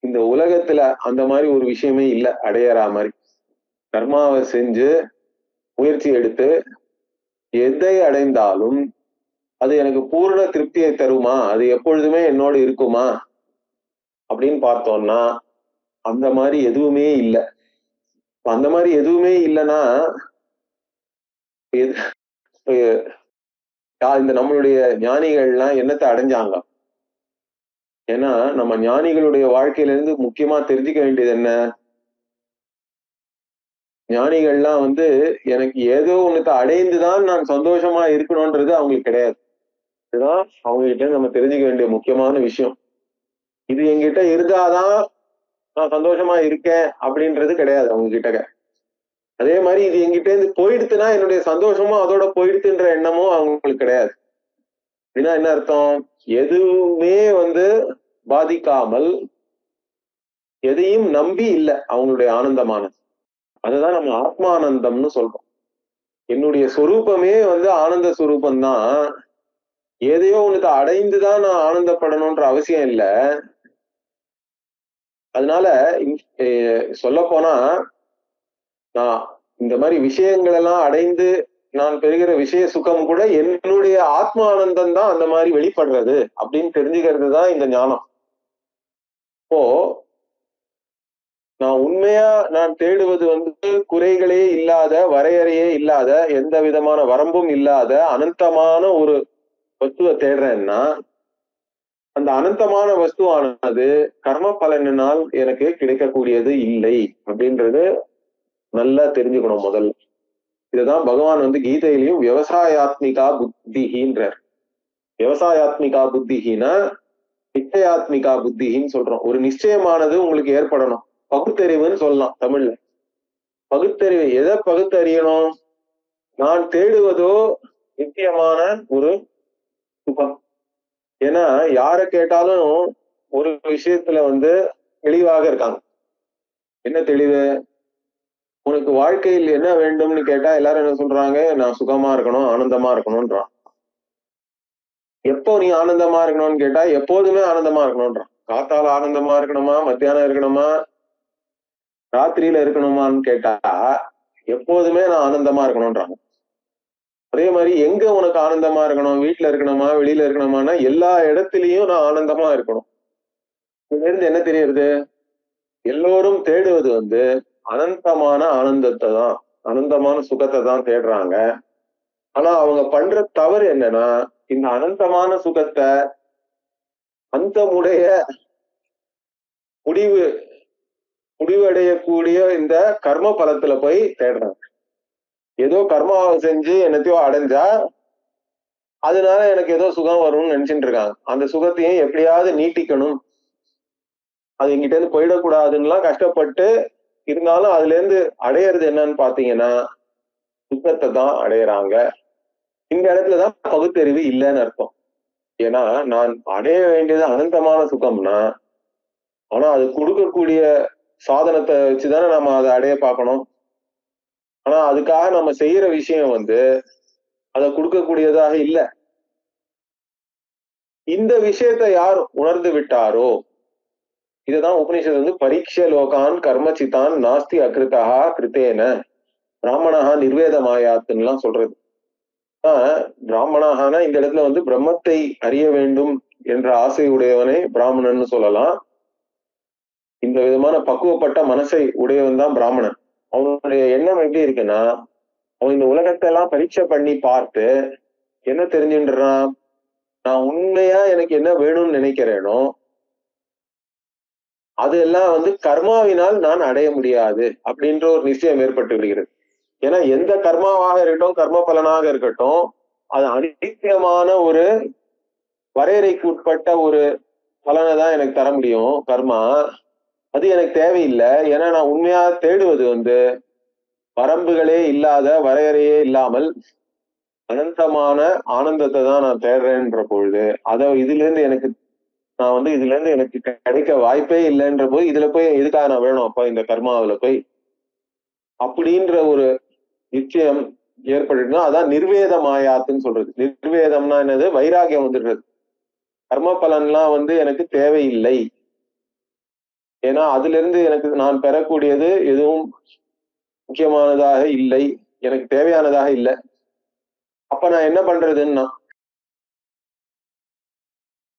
இந்த உலகத்துல அந்த மாதிரி ஒரு விஷயமே இல்லை அடையறா மாதிரி. கர்மாவை செஞ்சு முயற்சி எடுத்து எதை அடைந்தாலும் அது எனக்கு பூர்ண திருப்தியை தருமா, அது எப்பொழுதுமே என்னோடு இருக்குமா அப்படின்னு பார்த்தோம்னா அந்த மாதிரி எதுவுமே இல்லை. அந்த மாதிரி எதுவுமே இல்லைன்னா இந்த நம்மளுடைய ஞானிகள்லாம் என்னத்தை அடைஞ்சாங்க? ஏன்னா நம்ம ஞானிகளுடைய வாழ்க்கையில இருந்து முக்கியமா தெரிஞ்சுக்க வேண்டியது என்ன? ஞானிகள்லாம் எனக்கு ஏதோ ஒண்ணுத்த அடைந்துதான் நான் சந்தோஷமா இருக்கணும்ன்றது அவங்களுக்கு கிடையாது. இதுதான் அவங்க கிட்ட நம்ம தெரிஞ்சுக்க வேண்டிய முக்கியமான விஷயம். இது என்கிட்ட இருந்தாதான் நான் சந்தோஷமா இருக்கேன் அப்படின்றது கிடையாது அவங்க கிட்ட. அதே மாதிரி இது என்கிட்ட இருந்து போயிடுத்துன்னா என்னுடைய சந்தோஷமும் அதோட போயிடுத்துன்ற எண்ணமும் அவங்களுக்கு கிடையாது. அப்படின்னா என்ன அர்த்தம்? எதுவுமே பாதிக்காமல் எதையும் நம்பி இல்லை அவங்களுடைய ஆனந்தமானது. அதுதான் நம்ம ஆத்மானந்தம்னு சொல்றோம். என்னுடைய சொரூபமே ஆனந்த சொரூபம்தான். எதையோ ஒண்ணுத்த அடைந்துதான் நான் ஆனந்தப்படணும்ன்ற அவசியம் இல்லை. அதனால சொல்ல போனா நான் இந்த மாதிரி விஷயங்கள் எல்லாம் அடைந்து நான் பெறுகிற விஷய சுகம் கூட என்னுடைய ஆத்மா ஆனந்தம் தான் அந்த மாதிரி வெளிப்படுறது அப்படின்னு தெரிஞ்சுக்கிறது தான் இந்த ஞானம். இப்போ நான் உண்மையா நான் தேடுவது குறைகளே இல்லாத, வரையறையே இல்லாத, எந்த விதமான வரம்பும் இல்லாத அனந்தமான ஒரு வஸ்துவை தேடுறேன்னா அந்த அனந்தமான வஸ்துவானது கர்ம பலனினால் எனக்கு கிடைக்கக்கூடியது இல்லை அப்படின்றது நல்லா தெரிஞ்சுக்கணும் முதல்ல. இதுதான் பகவான் கீதையிலையும் விவசாயாத்மிகா புத்திகின்றார். விவசாயாத்மிகா புத்திகினா நிச்சயாத்மிகா புத்திகின்னு சொல்றோம். ஒரு நிச்சயமானது உங்களுக்கு ஏற்படணும். பகுத்தறிவுன்னு சொல்லலாம் தமிழ்ல. பகுத்தறிவு எதை பகுத்தறியணும்? நான் தேடுவதோ நிச்சயமான ஒரு சுகம். ஏன்னா யார கேட்டாலும் ஒரு விஷயத்துல தெளிவாக இருக்காங்க. என்ன தெளிவு? உனக்கு வாழ்க்கையில் என்ன வேண்டும்னு கேட்டா எல்லாரும் என்ன சொல்றாங்க? நான் சுகமா இருக்கணும், ஆனந்தமா இருக்கணும்ன்றான். எப்போ நீ ஆனந்தமா இருக்கணும்னு கேட்டா எப்போதுமே ஆனந்தமா இருக்கணும்ன்றான். காத்தால ஆனந்தமா இருக்கணுமா, மத்தியானம் இருக்கணுமா, ராத்திரியில இருக்கணுமான்னு கேட்டா எப்போதுமே நான் ஆனந்தமா இருக்கணும்ன்றாங்க. அதே மாதிரி எங்க உனக்கு ஆனந்தமா இருக்கணும், வீட்டுல இருக்கணுமா, வெளியில இருக்கணுமானா எல்லா இடத்துலயும் நான் ஆனந்தமா இருக்கணும். இதுல இருந்து என்ன தெரியுது? எல்லோரும் தேடுவது அனந்தமான ஆனந்தத்தை தான், அனந்தமான சுகத்தை தான் தேடுறாங்க. ஆனா அவங்க பண்ற தவறு என்னன்னா, இந்த அனந்தமான சுகத்தை அந்தமுடைய முடிவு முடிவடையக்கூடிய இந்த கர்ம பலத்துல போய் தேடுறாங்க. ஏதோ கர்மாவை செஞ்சு என்னத்தையோ அடைஞ்சா அதனால எனக்கு ஏதோ சுகம் வரும்னு நினைச்சிட்டு இருக்காங்க. அந்த சுகத்தையும் எப்படியாவது நீட்டிக்கணும், அது எங்கிட்ட இருந்து போயிடக்கூடாதுன்னுலாம் கஷ்டப்பட்டு இருந்தாலும் அதுல இருந்து அடையிறது என்னன்னு பாத்தீங்கன்னா சுகத்தை தான் அடையிறாங்க. இந்த இடத்துலதான் பகுத்தறிவு இல்லைன்னு அர்த்தம். ஏன்னா நான் அடைய வேண்டியது அனந்தமான சுகம்னா, ஆனா அது கொடுக்கக்கூடிய சாதனத்தை வச்சுதானே நம்ம அதை அடைய பார்க்கணும். ஆனா அதுக்காக நம்ம செய்யற விஷயம் அதை கொடுக்கக்கூடியதாக இல்லை. இந்த விஷயத்தை யார் உணர்ந்து விட்டாரோ, இதுதான் உபநிஷத்து பரீட்ச லோகான் கர்மச்சித்தான் நாஸ்தி அகிருத்தா கிருத்தேன பிராமணஹா நிர்வேதமாயாத்துன்னு சொல்றது. பிராமணஹானா இந்த இடத்துல பிரம்மத்தை அறிய வேண்டும் என்ற ஆசை உடையவனை பிராமணன் சொல்லலாம். இந்த விதமான பக்குவப்பட்ட மனசை உடையவன் தான் பிராமணன். அவனுடைய எண்ணம் எப்படி இருக்குன்னா, அவன் இந்த உலகத்தை எல்லாம் பரீட்சை பண்ணி பார்த்து என்ன தெரிஞ்சுன்றான், நான் உண்மையா எனக்கு என்ன வேணும்னு நினைக்கிறேனோ அது எல்லாம் கர்மாவினால் நான் அடைய முடியாது அப்படின்ற ஒரு நிச்சயம் ஏற்பட்டு விடுகிறது. ஏன்னா எந்த கர்மாவாக இருக்கட்டும், கர்ம பலனாக இருக்கட்டும், அது அனித்தியமான ஒரு வரையறைக்கு உட்பட்ட ஒரு பலனை தான் எனக்கு தர முடியும். கர்மா அது எனக்கு தேவையில்லை. ஏன்னா நான் உண்மையா தேடுவது வரம்புகளே இல்லாத, வரையறையே இல்லாமல் அனந்தமான ஆனந்தத்தை தான் நான் தேடுறேன்ற பொழுது இதுல இருந்து எனக்கு கிடைக்க வாய்ப்பே இல்லைன்ற போது இதுல போய் எதுக்காக நான் வேணும் அப்ப இந்த கர்மாவில போய் அப்படின்ற ஒரு நிச்சயம் ஏற்பட்டுன்னா அதான் நிர்வேத மாயாத்துன்னு சொல்றது. நிர்வேதம்னா என்னது? வைராகியம் வந்துடுறது. கர்ம பலன்லாம் எனக்கு தேவையில்லை. ஏன்னா அதுல இருந்து எனக்கு நான் பெறக்கூடியது எதுவும் முக்கியமானதாக இல்லை, எனக்கு தேவையானதாக இல்லை. அப்ப நான் என்ன பண்றதுன்னா,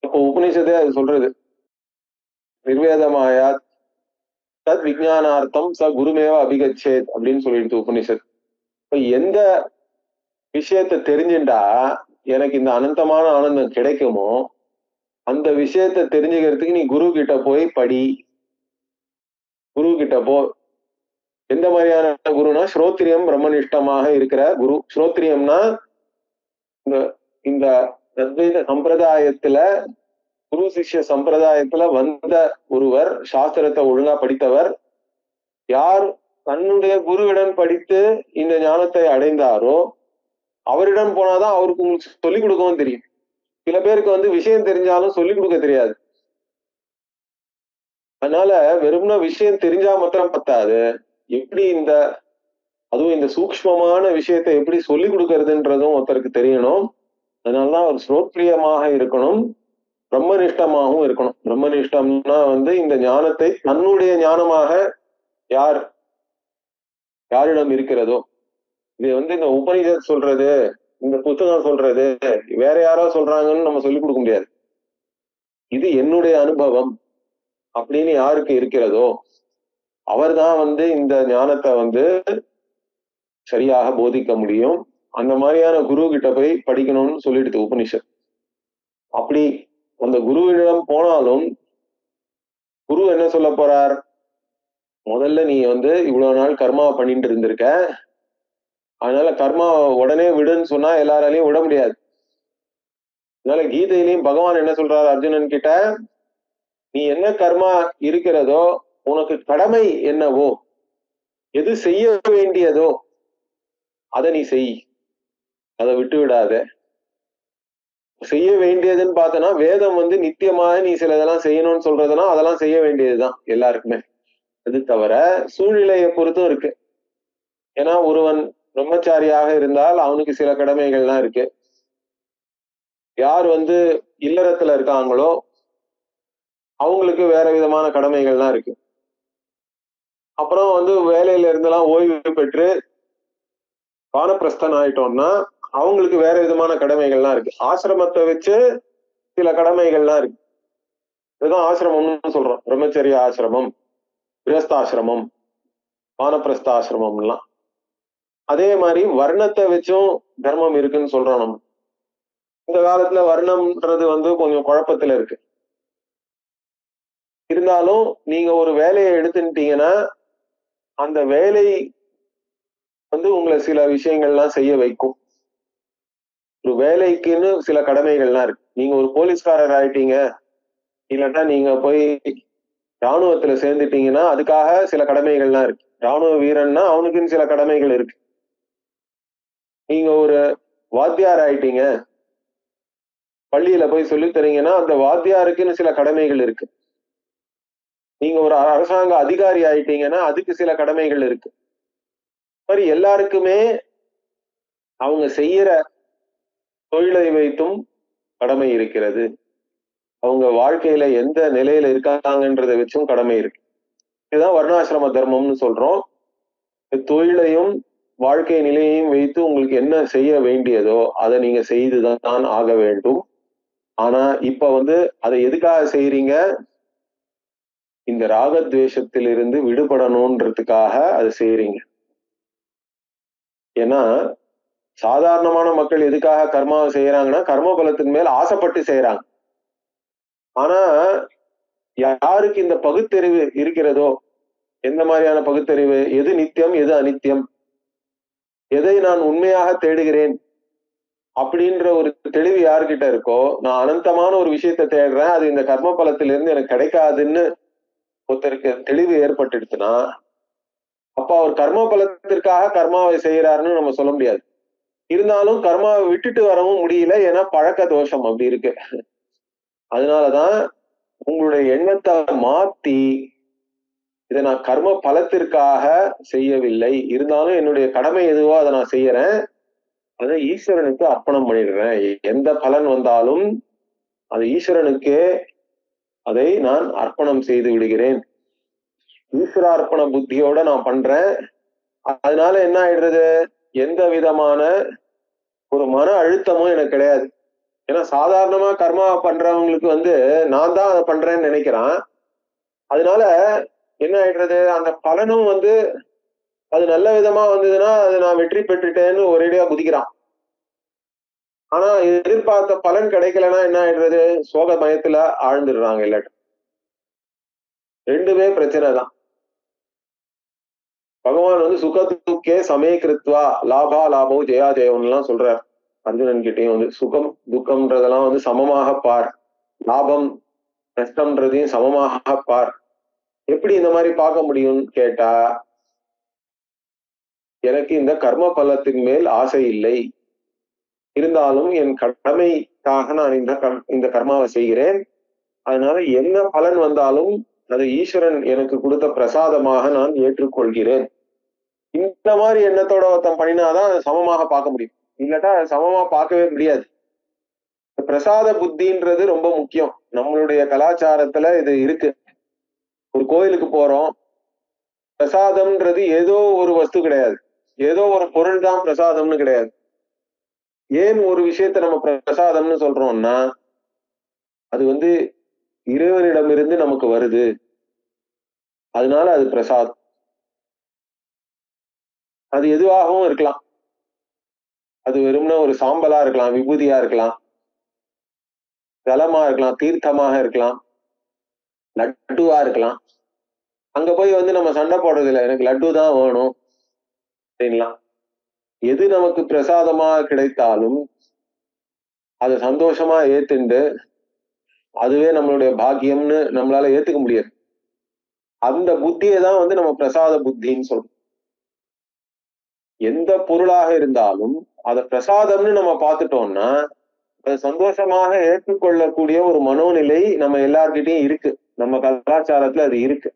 இப்போ உபநிஷதே அது சொல்றது, நிர்வேதமாயா தத் விஜயானார்த்தம் ச குருமேவ அபிகச்சேத் அப்படின்னு சொல்லிடுது உபநிஷத். இப்ப எந்த விஷயத்த தெரிஞ்சுட்டா எனக்கு இந்த அனந்தமான ஆனந்தம் கிடைக்குமோ அந்த விஷயத்த தெரிஞ்சுக்கிறதுக்கு நீ குரு கிட்ட போய் படி. குரு கிட்ட போ. எந்த மாதிரியான குருனா ஸ்ரோத்ரியம் பிரம்மனிஷ்டமாக இருக்கிற குரு. ஸ்ரோத்ரியம்னா இந்த அத்வைத சம்பிரதாயத்துல, குரு சிஷ்ய சம்பிரதாயத்துல வந்த ஒருவர், சாஸ்திரத்தை ஒழுங்கா படித்தவர், யார் தன்னுடைய குருவிடம் படித்து இந்த ஞானத்தை அடைந்தாரோ அவரிடம் போனாதான் அவருக்கு உங்களுக்கு சொல்லிக் கொடுக்கவும் தெரியும். சில பேருக்கு விஷயம் தெரிஞ்சாலும் சொல்லிக் கொடுக்க தெரியாது. அதனால வெறும்னா விஷயம் தெரிஞ்சா மாத்திரம் பத்தாது, எப்படி அதுவும் இந்த சூக்ஷ்மமான விஷயத்தை எப்படி சொல்லிக் கொடுக்கறதுன்றதும் ஒருத்தருக்கு தெரியணும். அதனாலதான் அவர் ஸ்ரோத்ரியமாக இருக்கணும், பிரம்மனிஷ்டமாகவும் இருக்கணும். பிரம்மனிஷ்டம்னா இந்த ஞானத்தை தன்னுடைய ஞானமாக யாரிடம் இருக்கிறதோ, இது இந்த உபநிஷத் சொல்றது, இந்த புத்தகம் சொல்றது, வேற யாரோ சொல்றாங்கன்னு நம்ம சொல்லிக் கொடுக்க முடியாது. இது என்னுடைய அனுபவம் அப்படின்னு யாருக்கு இருக்கிறதோ அவர்தான் இந்த ஞானத்தை சரியாக போதிக்க முடியும். அந்த மாதிரியான குரு கிட்ட போய் படிக்கணும்னு சொல்லிடுது உபனிஷத். அப்படி அந்த குருவிடம் போனாலும் குரு என்ன சொல்ல போறார், முதல்ல நீ இவ்வளவு நாள் கர்மா பண்ணிட்டு இருந்திருக்க, அதனால கர்மா உடனே விடுன்னு சொன்னா எல்லாராலையும் விட முடியாது. அதனால கீதையிலையும் பகவான் என்ன சொல்றாரு அர்ஜுனன் கிட்ட, நீ என்ன கர்மா இருக்கிறதோ, உனக்கு கடமை என்னவோ, எது செய்ய வேண்டியதோ அதை நீ செய், அதை விட்டு விடாத. செய்ய வேண்டியதுன்னு பார்த்தனா வேதம் நித்தியமாக நீ சிலதெல்லாம் செய்யணும்னு சொல்றதுன்னா அதெல்லாம் செய்ய வேண்டியதுதான் எல்லாருக்குமே. அது தவிர சூழ்நிலையை பொறுத்தும் இருக்கு. ஏன்னா ஒருவன் பிரம்மச்சாரியாக இருந்தால் அவனுக்கு சில கடமைகள்லாம் இருக்கு. யார் இல்லறத்துல இருக்காங்களோ அவங்களுக்கு வேற விதமான கடமைகள்லாம் இருக்கு. அப்புறம் வேலையில இருந்தெல்லாம் ஓய்வு பெற்று வானப்பிரஸ்தன் ஆயிட்டோம்னா அவங்களுக்கு வேற விதமான கடமைகள்லாம் இருக்கு. ஆசிரமத்தை வச்சு சில கடமைகள்லாம் இருக்கு. இதுதான் ஆசிரமம்னு சொல்றோம். பிரம்மச்சரிய ஆசிரமம், கிரகஸ்தாசிரமம், வானப்பிரஸ்தாசிரமம் எல்லாம். அதே மாதிரி வர்ணத்தை வச்சும் தர்மம் இருக்குன்னு சொல்றோம். நம்ம இந்த காலத்துல வர்ணம்ன்றது கொஞ்சம் குழப்பத்துல இருக்கு. இருந்தாலும் நீங்க ஒரு வேலையை எடுத்துட்டீங்கன்னா அந்த வேலை உங்களை சில விஷயங்கள்லாம் செய்ய வைக்கும். ஒரு வேலைக்குன்னு சில கடமைகள்லாம் இருக்கு. நீங்க ஒரு போலீஸ்காரர் ஆயிட்டீங்க, இல்லட்டா நீங்க போய் ராணுவத்துல சேர்ந்துட்டீங்கன்னா அதுக்காக சில கடமைகள்லாம் இருக்கு. ராணுவ வீரன்னா அவனுக்குன்னு சில கடமைகள் இருக்கு. நீங்க ஒரு வாத்தியார் ஆயிட்டீங்க, பள்ளியில போய் சொல்லி தரீங்கன்னா அந்த வாத்தியாருக்குன்னு சில கடமைகள் இருக்கு. நீங்க ஒரு அரசாங்க அதிகாரி ஆயிட்டீங்கன்னா அதுக்கு சில கடமைகள் இருக்கு. மாதிரி எல்லாருக்குமே அவங்க செய்யற தொழிலை வைத்தும் கடமை இருக்கிறது. அவங்க வாழ்க்கையில எந்த நிலையில இருக்காங்கன்றதை வச்சும் கடமை இருக்கு. இதுதான் வர்ணாசிரம தர்மம்னு சொல்றோம். தொழிலையும் வாழ்க்கை நிலையையும் வைத்து உங்களுக்கு என்ன செய்ய வேண்டியதோ அதை நீங்க செய்துதான் ஆக வேண்டும். ஆனா இப்ப அதை எதுக்காக செய்யறீங்க? இந்த ராகத்வேஷத்திலிருந்து விடுபடணும்ன்றதுக்காக அதை செய்யறீங்க. ஏன்னா சாதாரணமான மக்கள் எதுக்காக கர்மாவை செய்யறாங்கன்னா கர்ம பலத்தின் மேல் ஆசைப்பட்டு செய்யறாங்க. ஆனா யாருக்கு இந்த பகுத்தறிவு இருக்கிறதோ, எந்த மாதிரியான பகுத்தறிவு, எது நித்தியம் எது அனித்தியம், எதை நான் உண்மையாக தேடுகிறேன் அப்படின்ற ஒரு தெளிவு யாருக்கிட்ட இருக்கோ, நான் அனந்தமான ஒரு விஷயத்தை தேடுறேன், அது இந்த கர்ம பலத்திலிருந்து எனக்கு கிடைக்காதுன்னு ஒருத்தருக்கு தெளிவு ஏற்பட்டுடுச்சுன்னா அப்ப அவர் கர்ம பலத்திற்காக கர்மாவை செய்யறாருன்னு நம்ம சொல்ல முடியாது. இருந்தாலும் கர்மாவை விட்டுட்டு வரவும் முடியல, ஏன்னா பழக்க தோஷம் அப்படி இருக்கு. அதனாலதான் உங்களுடைய எண்ணத்தை மாத்தி இதை நான் கர்ம பலத்திற்காக செய்யவில்லை, இருந்தாலும் என்னுடைய கடமை எதுவோ அதை நான் செய்யறேன், அதை ஈஸ்வரனுக்கு அர்ப்பணம் பண்ணிடுறேன். எந்த பலன் வந்தாலும் அது ஈஸ்வரனுக்கே அதை நான் அர்ப்பணம் செய்து விடுகிறேன். ஈஸ்வரார்ப்பண புத்தியோட நான் பண்றேன். அதனால என்ன ஆயிடுறது? எந்த விதமான ஒரு மன அழுத்தமும் எனக்கு கிடையாது. ஏன்னா சாதாரணமா கர்மா பண்றவங்களுக்கு நான் தான் அதை பண்றேன்னு நினைக்கிறான். அதனால என்ன ஆயிடுறது? அந்த பலனும் அது நல்ல விதமா வந்ததுன்னா அது நான் வெற்றி பெற்றுட்டேன்னு ஒரேடியா குதிக்கிறான். ஆனா எதிர்பார்த்த பலன் கிடைக்கலன்னா என்ன ஆயிடுறது? சோக பயத்துல ஆழ்ந்துடுறாங்க எல்லாரும். ரெண்டுமே பிரச்சனை தான். பகவான் சுகத்துக்கே சமயக்கிருத்வா லாபா லாபோ ஜெயா ஜெயம்லாம் சொல்றார். அர்ஜுனன் கிட்டையும் சுகம் துக்கம்ன்றதெல்லாம் சமமாக பார், லாபம் நஷ்டம்ன்றதையும் சமமாக பார். எப்படி இந்த மாதிரி பார்க்க முடியும்னு கேட்டா, எனக்கு இந்த கர்ம பலத்தின் மேல் ஆசை இல்லை, இருந்தாலும் என் கடமைக்காக நான் இந்த கர்மாவை செய்கிறேன். அதனால என்ன பலன் வந்தாலும் அது ஈஸ்வரன் எனக்கு கொடுத்த பிரசாதமாக நான் ஏற்றுக்கொள்கிறேன். இந்த மாதிரி எண்ணத்தோட ஒருத்தன் பண்ணினாதான் அதை சமமாக பார்க்க முடியும். இல்லட்டா சமமா பார்க்கவே முடியாது. பிரசாத புத்தின்றது ரொம்ப முக்கியம். நம்மளுடைய கலாச்சாரத்துல இது இருக்கு. ஒரு கோயிலுக்கு போறோம், பிரசாதம்ன்றது ஏதோ ஒரு வஸ்து கிடையாது, ஏதோ ஒரு பொருள் தான் பிரசாதம்னு கிடையாது. ஏன் ஒரு விஷயத்த நம்ம பிரசாதம்னு சொல்றோம்னா அது இறைவனிடமிருந்து நமக்கு வருது, அதனால அது பிரசாதம். அது எதுவாகவும் இருக்கலாம். அது வெறும்னா ஒரு சாம்பலா இருக்கலாம், விபூதியா இருக்கலாம், ஜலமா இருக்கலாம், தீர்த்தமாக இருக்கலாம், லட்டுவா இருக்கலாம். அங்க போய் நம்ம சண்டை போடுறது இல்லை, எனக்கு லட்டு தான் வேணும் அப்படின்லாம். எது நமக்கு பிரசாதமா கிடைத்தாலும் அதை சந்தோஷமா ஏத்துண்டு அதுவே நம்மளுடைய பாக்கியம்னு நம்மளால ஏத்துக்க முடியாது. அந்த புத்தியை தான் நம்ம பிரசாத புத்தின்னு சொல்றோம். எந்த பொருளாக இருந்தாலும் அதை பிரசாதம்னு நம்ம பார்த்துட்டோம்னா அதை சந்தோஷமாக ஏற்றுக்கொள்ளக்கூடிய ஒரு மனோநிலை நம்ம எல்லார்கிட்டையும் இருக்கு. நம்ம கலாச்சாரத்துல அது இருக்கு.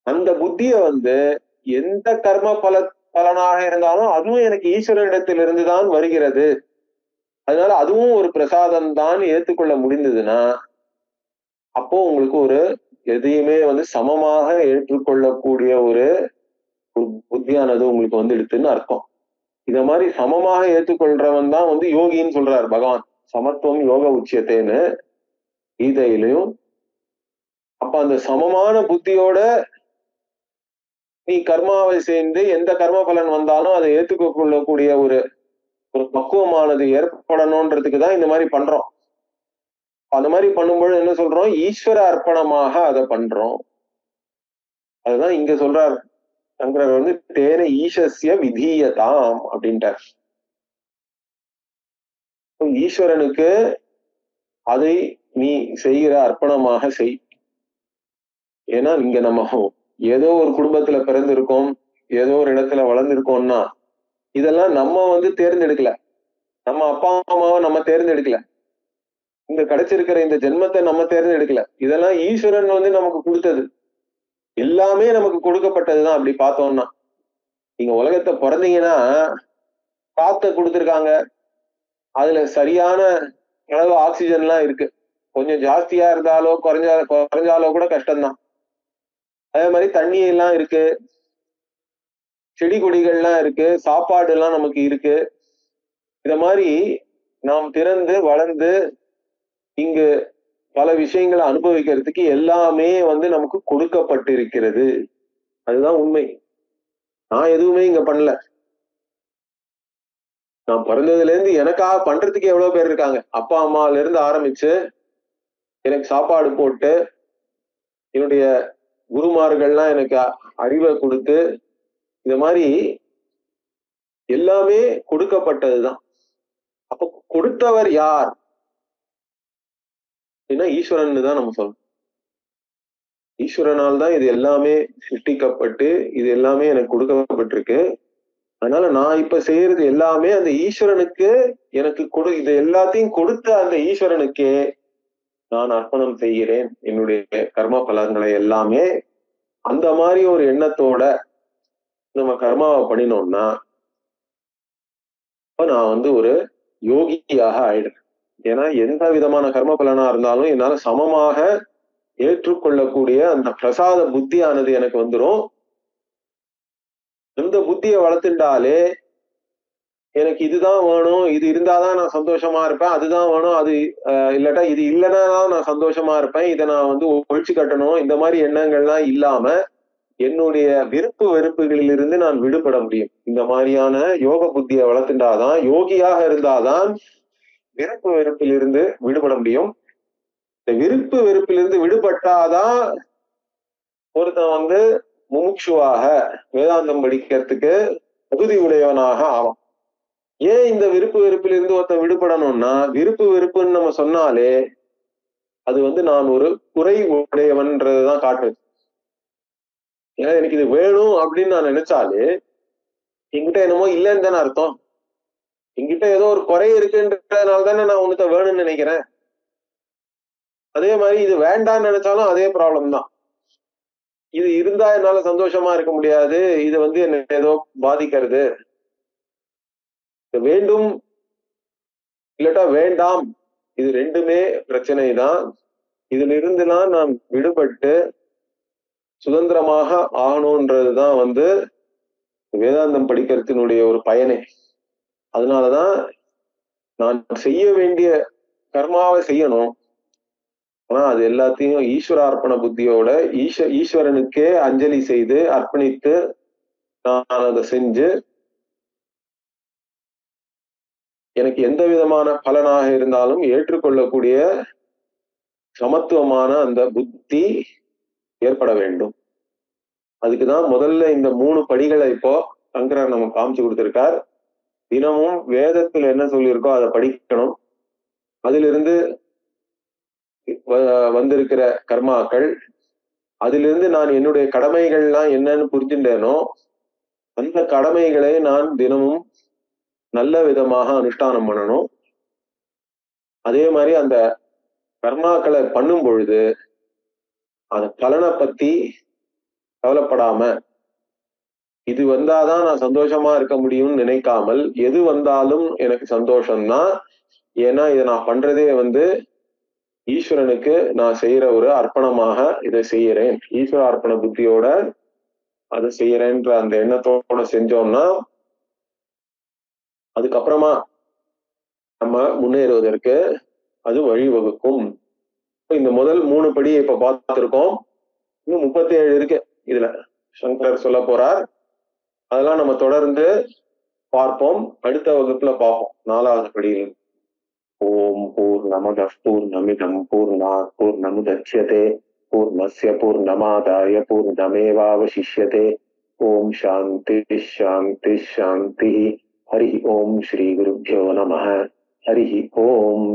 அந்த புத்திய எந்த கர்ம பலனாக இருந்தாலும் அதுவும் எனக்கு ஈஸ்வரனிடத்திலிருந்து தான் வருகிறது அதனால அதுவும் ஒரு பிரசாதம் தான் ஏற்றுக்கொள்ள முடிந்ததுன்னா அப்போ உங்களுக்கு ஒரு எதையுமே சமமாக ஏற்றுக்கொள்ளக்கூடிய ஒரு புத்தியானது உங்களுக்கு எடுத்துன்னு அர்த்தம். இத மாதிரி சமமாக ஏற்றுக்கொள்றவன் தான் யோகின்னு சொல்றாரு பகவான். சமத்துவம் யோக உச்சியத்தைன்னு கீதையிலையும். அப்ப அந்த சமமான புத்தியோட நீ கர்மாவை செய்து எந்த கர்ம பலன் வந்தாலும் அதை ஏற்றுக்கொள்ளக்கூடிய ஒரு பக்குவமானது ஏற்படணும்ன்றதுக்கு தான் இந்த மாதிரி பண்றோம். அந்த மாதிரி பண்ணும்போது என்ன சொல்றோம்? ஈஸ்வர அர்ப்பணமாக அதை பண்றோம். அதுதான் இங்க சொல்றார் சங்கரர் தேன ஈசஸ்ய விதீயதாம் அப்படின்ட்டார். ஈஸ்வரனுக்கு அதை நீ செய்கிற அர்ப்பணமாக செய். ஏன்னா இங்க நம்ம ஏதோ ஒரு குடும்பத்துல பிறந்திருக்கோம், ஏதோ ஒரு இடத்துல வளர்ந்திருக்கோம்னா இதெல்லாம் நம்ம தேர்ந்தெடுக்கல. நம்ம அப்பா அம்மாவை நம்ம தேர்ந்தெடுக்கல. இங்க கிடைச்சிருக்கிற இந்த ஜென்மத்தை நம்ம தேர்ந்தெடுக்கல. இதெல்லாம் ஈஸ்வரன் நமக்கு கொடுத்தது. எல்லாமே நமக்கு கொடுக்கப்பட்டதுதான். அப்படி பார்த்தோம்னா நீங்க உலகத்தை பிறந்தீங்கன்னா காத்த கொடுத்திருக்காங்க. அதுல சரியான அளவு ஆக்சிஜன் எல்லாம் இருக்கு. கொஞ்சம் ஜாஸ்தியா இருந்தாலோ குறைஞ்சாலோ கூட கஷ்டம்தான். அதே மாதிரி தண்ணி எல்லாம் இருக்கு, செடி கொடிகள்லாம் இருக்கு, சாப்பாடு எல்லாம் நமக்கு இருக்கு. இத மாதிரி நாம் பிறந்து வளர்ந்து இங்கு பல விஷயங்களை அனுபவிக்கிறதுக்கு எல்லாமே நமக்கு கொடுக்கப்பட்டிருக்கிறது. அதுதான் உண்மை. நான் எதுவுமே இங்க பண்ணல. நான் பிறந்ததுல இருந்து எனக்காக பண்றதுக்கு எவ்வளவு பேர் இருக்காங்க. அப்பா அம்மால இருந்து ஆரம்பிச்சு எனக்கு சாப்பாடு போட்டு, என்னுடைய குருமார்கள்லாம் எனக்கு அறிவை கொடுத்து, இந்த மாதிரி எல்லாமே கொடுக்கப்பட்டதுதான். அப்ப கொடுத்தவர் யார் அப்படின்னா ஈஸ்வரன் தான் நம்ம சொல்லணும். ஈஸ்வரனால் தான் இது எல்லாமே சிருஷ்டிக்கப்பட்டு இது எல்லாமே எனக்கு கொடுக்கப்பட்டிருக்கு. அதனால நான் இப்ப செய்யறது எல்லாமே அந்த ஈஸ்வரனுக்கு எனக்கு இது எல்லாத்தையும் கொடுத்த அந்த ஈஸ்வரனுக்கே நான் அர்ப்பணம் செய்கிறேன். என்னுடைய கர்ம பலன்களை எல்லாமே அந்த மாதிரி ஒரு எண்ணத்தோட நம்ம கர்மாவை பண்ணினோம்னா இப்ப நான் ஒரு யோகியாக ஆயிடுறேன். ஏன்னா எந்த விதமான கர்ம பலனா இருந்தாலும் என்னால சமமாக ஏற்றுக்கொள்ளக்கூடிய அந்த பிரசாத புத்தியானது எனக்கு வந்துடும். இந்த புத்தியை வளர்த்துட்டாலே எனக்கு இதுதான் வேணும், இது இருந்தாதான் நான் சந்தோஷமா இருப்பேன், அதுதான் வேணும், அது இல்லாட்டா இது இல்லைன்னா நான் சந்தோஷமா இருப்பேன், இதை நான் ஒழிச்சு கட்டணும், இந்த மாதிரி எண்ணங்கள்லாம் இல்லாம என்னுடைய விருப்பு வெறுப்புகளிலிருந்து நான் விடுபட முடியும். இந்த மாதிரியான யோக புத்தியை வளர்த்துட்டாதான், யோகியாக இருந்தாதான் விருப்பு வெறுப்பிலிருந்து விடுபட முடியும். இந்த விருப்பு வெறுப்பிலிருந்து விடுபட்டாதான் ஒருத்தன் முமுட்சுவாக வேதாந்தம் படிக்கிறதுக்கு தகுதி உடையவனாக ஆகும். ஏன் இந்த விருப்பு வெறுப்பிலிருந்து ஒருத்தன் விடுபடணும்னா, விருப்பு வெறுப்புன்னு நம்ம சொன்னாலே அது நான் ஒரு குறை உடையவன்றதுதான் காட்டுது. ஏன்னா எனக்கு இது வேணும் அப்படின்னு நான் நினைச்சாலே என்கிட்ட என்னமோ இல்லைன்னு தானே அர்த்தம். என்கிட்ட ஏதோ ஒரு குறை இருக்குன்றதுனால தானே நான் உன்கிட்ட வேணும்னு நினைக்கிறேன். அதே மாதிரி இது வேண்டாம்னு நினைச்சாலும் அதே ப்ராப்ளம் தான். இது இருந்தா என்னால சந்தோஷமா இருக்க முடியாது, இது என்ன ஏதோ பாதிக்கிறது. வேண்டும் இல்லட்டா வேண்டாம், இது ரெண்டுமே பிரச்சனை தான். இதுல இருந்துலாம் நான் விடுபட்டு சுதந்திரமாக ஆகணும்ன்றதுதான் வேதாந்தம் படிக்கிறதுனுடைய ஒரு பயனே. அதனாலதான் நான் செய்ய வேண்டிய கர்மாவை செய்யணும். ஆனா அது எல்லாத்தையும் ஈஸ்வரார்ப்பண புத்தியோட ஈஸ்வரனுக்கே அஞ்சலி செய்து அர்ப்பணித்து நான் அதை செஞ்சு எனக்கு எந்த விதமான பலனாக இருந்தாலும் ஏற்றுக்கொள்ளக்கூடிய சமத்துவமான அந்த புத்தி ஏற்பட வேண்டும். அதுக்குதான் முதல்ல இந்த 3 படிகளை இப்போ சங்கரர் நமக்கு காமிச்சு கொடுத்திருக்கார். தினமும் வேதத்துல என்ன சொல்லியிருக்கோ அதை படிக்கணும். அதிலிருந்து வந்திருக்கிற கர்மாக்கள், அதிலிருந்து நான் என்னுடைய கடமைகள்லாம் என்னன்னு புரிஞ்சுட்டேனோ அந்த கடமைகளை நான் தினமும் நல்ல விதமாக அனுஷ்டானம் பண்ணணும். அதே மாதிரி அந்த கர்மாக்களை பண்ணும் பொழுது அந்த பலனை பத்தி கவலைப்படாம இது வந்தாதான் நான் சந்தோஷமா இருக்க முடியும்னு நினைக்காமல் எது வந்தாலும் எனக்கு சந்தோஷம்தான். ஏன்னா இதை நான் பண்றதே ஈஸ்வரனுக்கு நான் செய்யற ஒரு அர்ப்பணமாக இதை செய்யறேன், ஈஸ்வர அர்ப்பண புத்தியோட அதை செய்யறேன்ற அந்த எண்ணத்தோட செஞ்சோம்னா அதுக்கப்புறமா நம்ம முன்னேறுவதற்கு அது வழிவகுக்கும். இந்த முதல் 3 படியை இப்ப பார்த்திருக்கோம். இன்னும் 37 இருக்கு இதுல சங்கரர் சொல்ல போறார். அதெல்லாம் நம்ம தொடர்ந்து பார்ப்போம். அடுத்த வகுப்புல பார்ப்போம் 4வது படியில். ஓம் பூர்ணமதః பூர்ணமிதம் பூர்ணாத் பூர்ணமுதச்யதே பூர்ணஸ்ய பூர்ணமாதாய பூர்ணமேவாவசிஷ்யதே. ஓம் சாந்தி சாந்தி சாந்தி. ஹரி ஓம் ஸ்ரீ குருभ्यो நமः. ஹரி ஓம்.